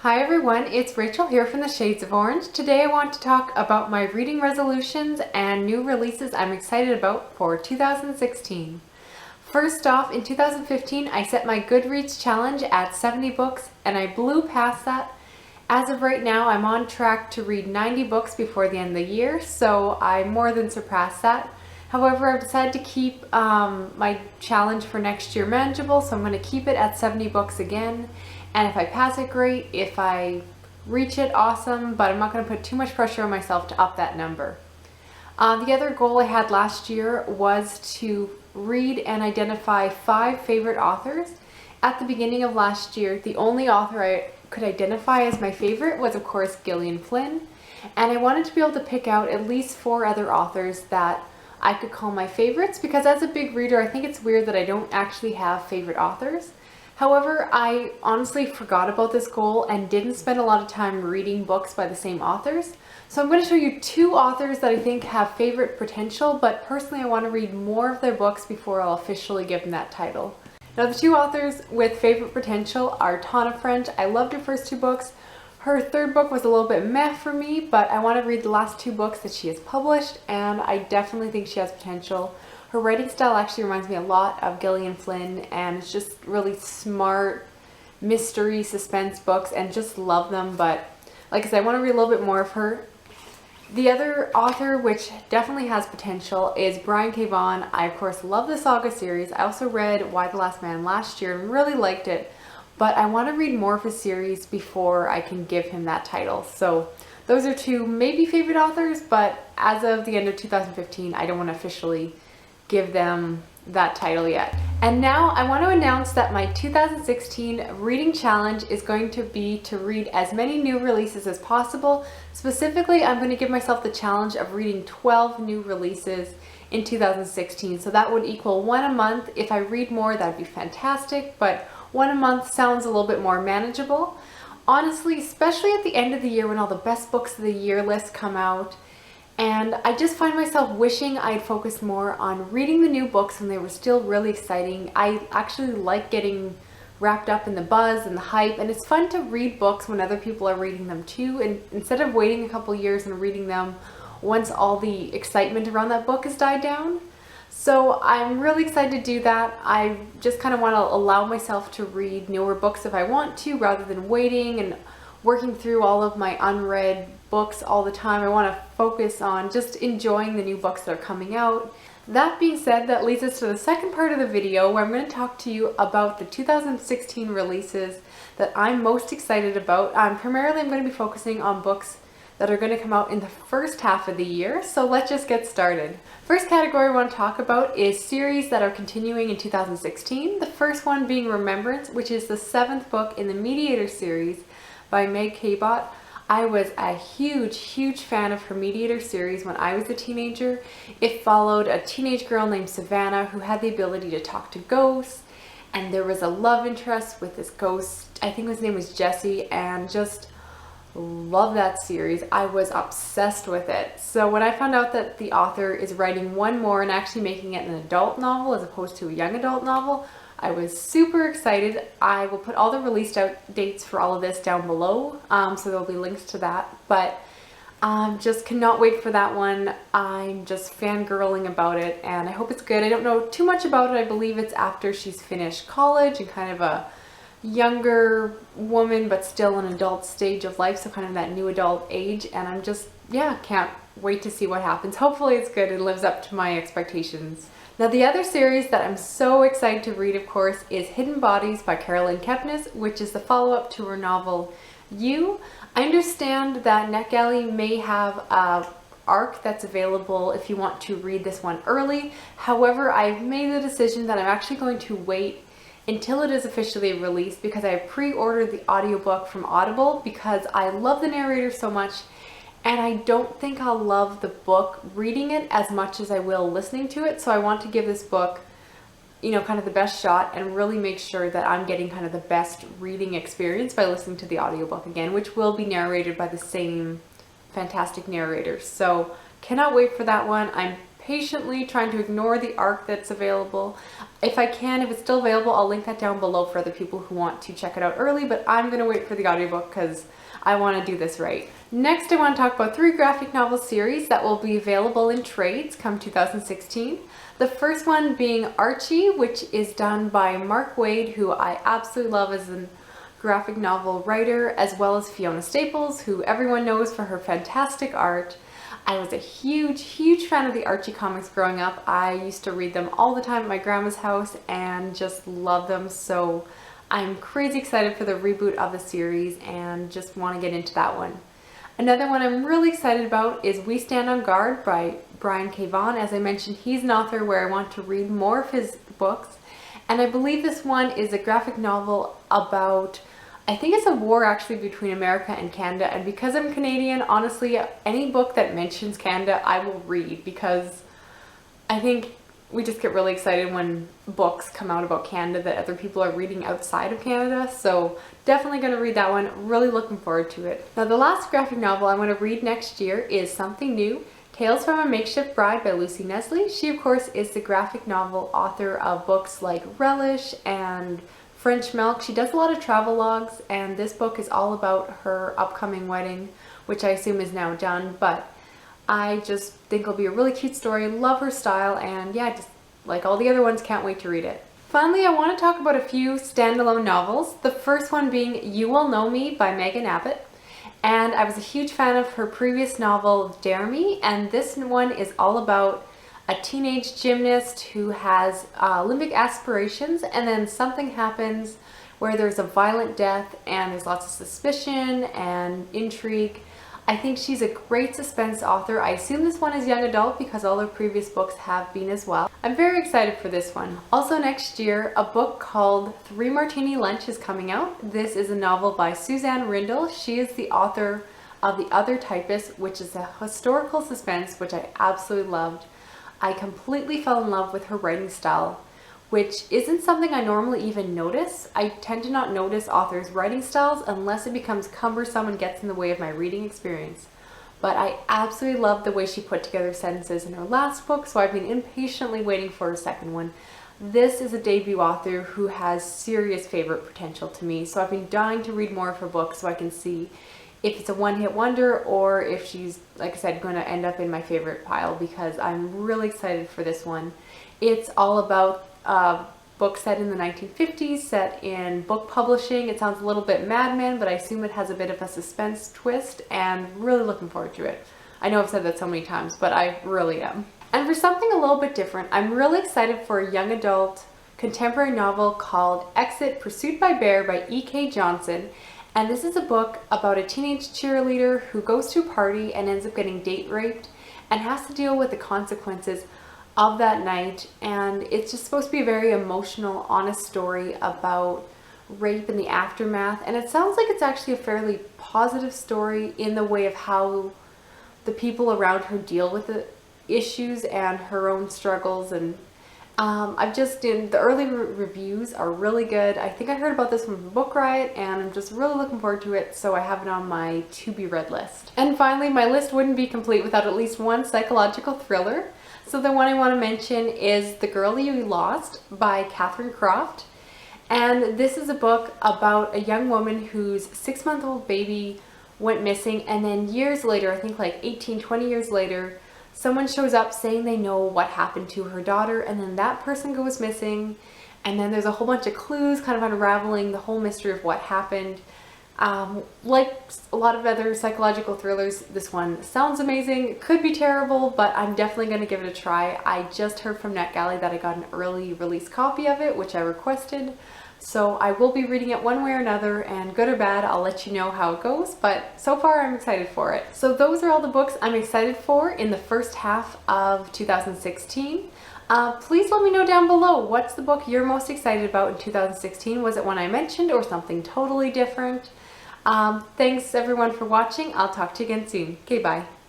Hi everyone, it's Rachel here from the Shades of Orange. Today I want to talk about my reading resolutions and new releases I'm excited about for 2016. First off, in 2015 I set my Goodreads challenge at 70 books and I blew past that. As of right now, I'm on track to read 90 books before the end of the year, so I more than surpassed that. However, I've decided to keep my challenge for next year manageable, so I'm going to keep it at 70 books again. And if I pass it, great. If I reach it, awesome. But I'm not going to put too much pressure on myself to up that number. The other goal I had last year was to read and identify 5 favorite authors. At the beginning of last year, the only author I could identify as my favorite was, of course, Gillian Flynn. And I wanted to be able to pick out at least 4 other authors that I could call my favorites, because as a big reader, I think it's weird that I don't actually have favorite authors. However, I honestly forgot about this goal and didn't spend a lot of time reading books by the same authors. So I'm going to show you 2 authors that I think have favorite potential, but personally I want to read more of their books before I'll officially give them that title. Now the 2 authors with favorite potential are Tana French. I loved her first 2 books. Her 3rd book was a little bit meh for me, but I want to read the last 2 books that she has published, and I definitely think she has potential. Her writing style actually reminds me a lot of Gillian Flynn, and it's just really smart mystery suspense books, and just love them. But like I said, I want to read a little bit more of her. The other author which definitely has potential is Brian K. Vaughan. I of course love the Saga series. I also read Why the Last Man last year and really liked it, but I want to read more of his series before I can give him that title. So those are 2 maybe favorite authors, but as of the end of 2015 I don't want to officially give them that title yet. And now I want to announce that my 2016 reading challenge is going to be to read as many new releases as possible. Specifically, I'm going to give myself the challenge of reading 12 new releases in 2016. So that would equal 1 a month. If I read more, that'd be fantastic, but 1 a month sounds a little bit more manageable. Honestly, especially at the end of the year when all the best books of the year lists come out, and I just find myself wishing I'd focused more on reading the new books when they were still really exciting. I actually like getting wrapped up in the buzz and the hype, and it's fun to read books when other people are reading them too, and instead of waiting a couple years and reading them once all the excitement around that book has died down. So I'm really excited to do that. I just kind of want to allow myself to read newer books if I want to, rather than waiting and working through all of my unread books all the time. I want to focus on just enjoying the new books that are coming out. That being said, that leads us to the second part of the video, where I'm going to talk to you about the 2016 releases that I'm most excited about. Primarily I'm going to be focusing on books that are going to come out in the first half of the year, so let's just get started. First category I want to talk about is series that are continuing in 2016. The first one being Remembrance, which is the 7th book in the Mediator series by Meg Cabot. I was a huge fan of her Mediator series when I was a teenager. It followed a teenage girl named Savannah who had the ability to talk to ghosts, and there was a love interest with this ghost. I think his name was Jesse, and just love that series. I was obsessed with it. So when I found out that the author is writing one more and actually making it an adult novel as opposed to a young adult novel, I was super excited. I will put all the release dates for all of this down below, so there'll be links to that. But just cannot wait for that one. I'm just fangirling about it, and I hope it's good. I don't know too much about it. I believe it's after she's finished college and kind of a younger woman, but still an adult stage of life, so kind of that new adult age. And I'm just, yeah, can't wait to see what happens. Hopefully it's good and lives up to my expectations. Now the other series that I'm so excited to read, of course, is Hidden Bodies by Kepnes, which is the follow-up to her novel You. I understand that NetGalley may have a arc that's available if you want to read this one early. However, I've made the decision that I'm actually going to wait until it is officially released, because I pre-ordered the audiobook from Audible because I love the narrator so much, and I don't think I'll love the book reading it as much as I will listening to it. So I want to give this book, you know, kind of the best shot and really make sure that I'm getting kind of the best reading experience by listening to the audiobook again, which will be narrated by the same fantastic narrators. So cannot wait for that one. I'm patiently trying to ignore the arc that's available. If I can, if it's still available, I'll link that down below for other people who want to check it out early, but I'm going to wait for the audiobook because I want to do this right. Next, I want to talk about 3 graphic novel series that will be available in trades come 2016. The first one being Archie, which is done by Waid, who I absolutely love as a graphic novel writer, as well as Fiona Staples, who everyone knows for her fantastic art. I was a huge fan of the Archie comics growing up. I used to read them all the time at my grandma's house and just love them, so I'm crazy excited for the reboot of the series and just want to get into that one. Another one I'm really excited about is We Stand on Guard by Meg Cabot. As I mentioned, he's an author where I want to read more of his books, and I believe this one is a graphic novel about, I think it's a war actually between America and Canada, and because I'm Canadian, honestly, any book that mentions Canada I will read, because I think we just get really excited when books come out about Canada that other people are reading outside of Canada, so definitely going to read that one. Really looking forward to it. Now, the last graphic novel I want to read next year is Something New, Tales from a Makeshift Bride by Knisley. She, of course, is the graphic novel author of books like Relish and French Milk. She does a lot of travelogues, and this book is all about her upcoming wedding, which I assume is now done, but I just think it'll be a really cute story. Love her style, and yeah, just like all the other ones, can't wait to read it. Finally, I want to talk about a few standalone novels. The first one being You Will Know Me by Meg Abbott. And I was a huge fan of her previous novel, Dare Me, and this one is all about a teenage gymnast who has Olympic aspirations, and then something happens where there's a violent death and there's lots of suspicion and intrigue. I think she's a great suspense author. I assume this one is young adult because all her previous books have been as well. I'm very excited for this one. Also next year, a book called Three-Martini Lunch is coming out. This is a novel by Suzanne Rindell. She is the author of The Other Typist, which is a historical suspense, which I absolutely loved. I completely fell in love with her writing style, which isn't something I normally even notice. I tend to not notice authors' writing styles unless it becomes cumbersome and gets in the way of my reading experience. But I absolutely love the way she put together sentences in her last book, so I've been impatiently waiting for her second one. This is a debut author who has serious favorite potential to me, so I've been dying to read more of her books so I can see if it's a one-hit wonder or if she's, like I said, going to end up in my favorite pile, because I'm really excited for this one. It's all about a book set in the 1950s, set in book publishing. It sounds a little bit Mad Men, but I assume it has a bit of a suspense twist, and really looking forward to it. I know I've said that so many times, but I really am. And for something a little bit different, I'm really excited for a young adult contemporary novel called Exit: Pursued by Bear by E.K. Johnston. And this is a book about a teenage cheerleader who goes to a party and ends up getting date raped and has to deal with the consequences of that night. And it's just supposed to be a very emotional, honest story about rape and the aftermath. And it sounds like it's actually a fairly positive story in the way of how the people around her deal with the issues and her own struggles. And the early reviews are really good. I think I heard about this one from Book Riot, and I'm just really looking forward to it, so I have it on my to-be-read list. And finally, my list wouldn't be complete without at least one psychological thriller. So the one I want to mention is The Girl You Lost by Kathryn Croft. And this is a book about a young woman whose 6-month-old baby went missing, and then years later, I think like 18, 20 years later, someone shows up saying they know what happened to her daughter, and then that person goes missing, and then there's a whole bunch of clues kind of unraveling the whole mystery of what happened. Like a lot of other psychological thrillers, this one sounds amazing. It could be terrible, but I'm definitely going to give it a try. I just heard from NetGalley that I got an early release copy of it, which I requested. So I will be reading it one way or another, and good or bad, I'll let you know how it goes, but so far I'm excited for it. So those are all the books I'm excited for in the first half of 2016. Please let me know down below, what's the book you're most excited about in 2016? Was it one I mentioned or something totally different? Thanks everyone for watching. I'll talk to you again soon. Okay, bye.